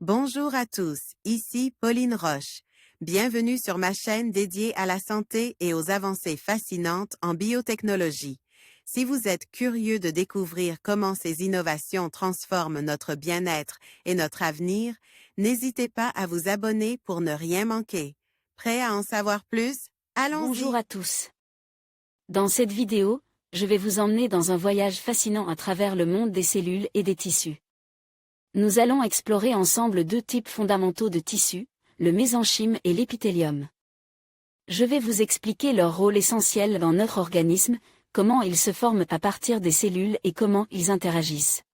Bonjour à tous, ici Pauline Roche. Bienvenue sur ma chaîne dédiée à la santé et aux avancées fascinantes en biotechnologie. Si vous êtes curieux de découvrir comment ces innovations transforment notre bien-être et notre avenir, n'hésitez pas à vous abonner pour ne rien manquer. Prêt à en savoir plus? Bonjour Allons-y! à tous. Dans cette vidéo, je vais vous emmener dans un voyage fascinant à travers le monde des cellules et des tissus. Nous allons explorer ensemble deux types fondamentaux de tissus, le mésenchyme et l'épithélium. Je vais vous expliquer leur rôle essentiel dans notre organisme, comment ils se forment à partir des cellules et comment ils interagissent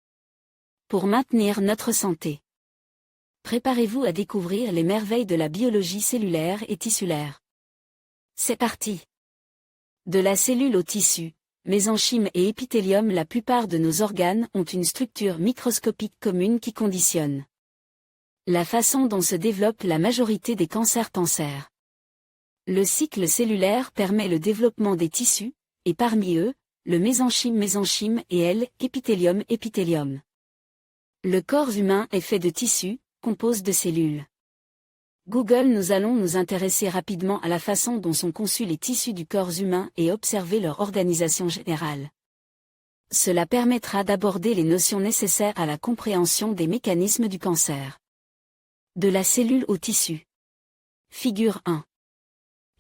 pour maintenir notre santé. Préparez-vous à découvrir les merveilles de la biologie cellulaire et tissulaire. C'est parti! De la cellule au tissu, mésenchyme et épithélium, la plupart de nos organes ont une structure microscopique commune qui conditionne la façon dont se développe la majorité des cancers. Le cycle cellulaire permet le développement des tissus, et parmi eux, le mésenchyme et épithélium. Le corps humain est fait de tissus, compose de cellules. Google, nous allons nous intéresser rapidement à la façon dont sont conçus les tissus du corps humain et observer leur organisation générale. Cela permettra d'aborder les notions nécessaires à la compréhension des mécanismes du cancer. De la cellule au tissu. Figure 1.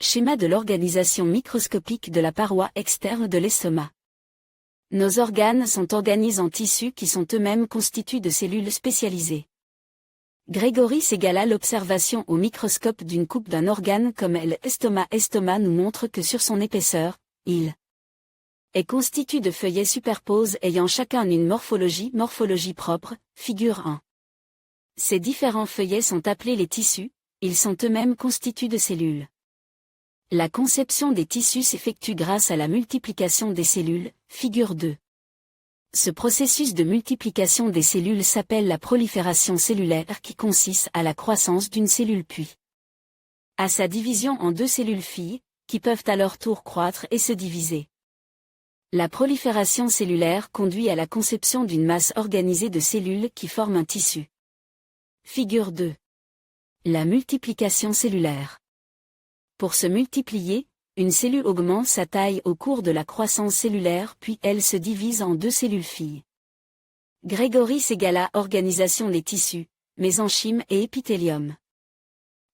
Schéma de l'organisation microscopique de la paroi externe de l'estomac. Nos organes sont organisés en tissus qui sont eux-mêmes constitués de cellules spécialisées. Grégory Segala, l'observation au microscope d'une coupe d'un organe comme l'estomac nous montre que sur son épaisseur, il est constitué de feuillets superposés ayant chacun une morphologie propre, figure 1. Ces différents feuillets sont appelés les tissus, ils sont eux-mêmes constitués de cellules. La conception des tissus s'effectue grâce à la multiplication des cellules, figure 2. Ce processus de multiplication des cellules s'appelle la prolifération cellulaire qui consiste à la croissance d'une cellule puis à sa division en deux cellules filles, qui peuvent à leur tour croître et se diviser. La prolifération cellulaire conduit à la conception d'une masse organisée de cellules qui forment un tissu. Figure 2. La multiplication cellulaire. Pour se multiplier, une cellule augmente sa taille au cours de la croissance cellulaire puis elle se divise en deux cellules filles. Grégory Segala, organisation des tissus, mésenchyme et épithélium.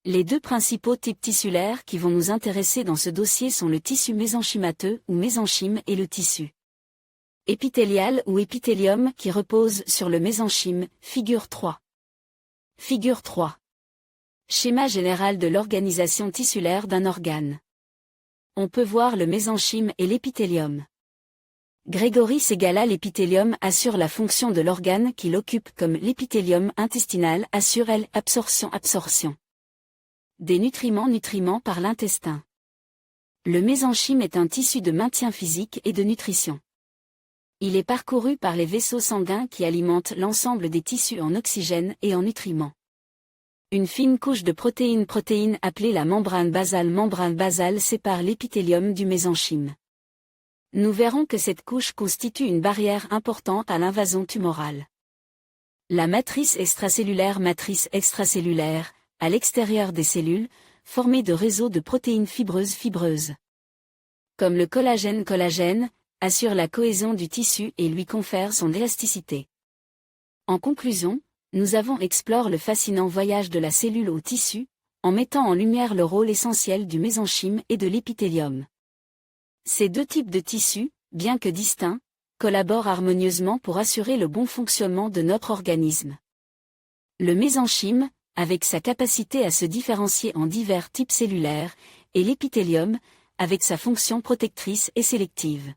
Les deux principaux types tissulaires qui vont nous intéresser dans ce dossier sont le tissu mésenchymateux ou mésenchyme et le tissu épithélial ou épithélium qui repose sur le mésenchyme, figure 3. Figure 3. Schéma général de l'organisation tissulaire d'un organe. On peut voir le mésenchyme et l'épithélium. Grégory Segala, l'épithélium assure la fonction de l'organe qu'il occupe comme l'épithélium intestinal assure l'absorption des nutriments par l'intestin. Le mésenchyme est un tissu de maintien physique et de nutrition. Il est parcouru par les vaisseaux sanguins qui alimentent l'ensemble des tissus en oxygène et en nutriments. Une fine couche de protéines appelée la membrane basale sépare l'épithélium du mésenchyme. Nous verrons que cette couche constitue une barrière importante à l'invasion tumorale. La matrice extracellulaire, à l'extérieur des cellules, formée de réseaux de protéines fibreuses. Comme le collagène, assure la cohésion du tissu et lui confère son élasticité. En conclusion, nous avons exploré le fascinant voyage de la cellule au tissu, en mettant en lumière le rôle essentiel du mésenchyme et de l'épithélium. Ces deux types de tissus, bien que distincts, collaborent harmonieusement pour assurer le bon fonctionnement de notre organisme. Le mésenchyme, avec sa capacité à se différencier en divers types cellulaires, et l'épithélium, avec sa fonction protectrice et sélective,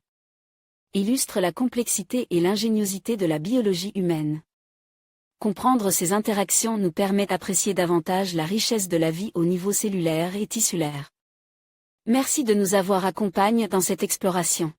illustrent la complexité et l'ingéniosité de la biologie humaine. Comprendre ces interactions nous permet d'apprécier davantage la richesse de la vie au niveau cellulaire et tissulaire. Merci de nous avoir accompagnés dans cette exploration.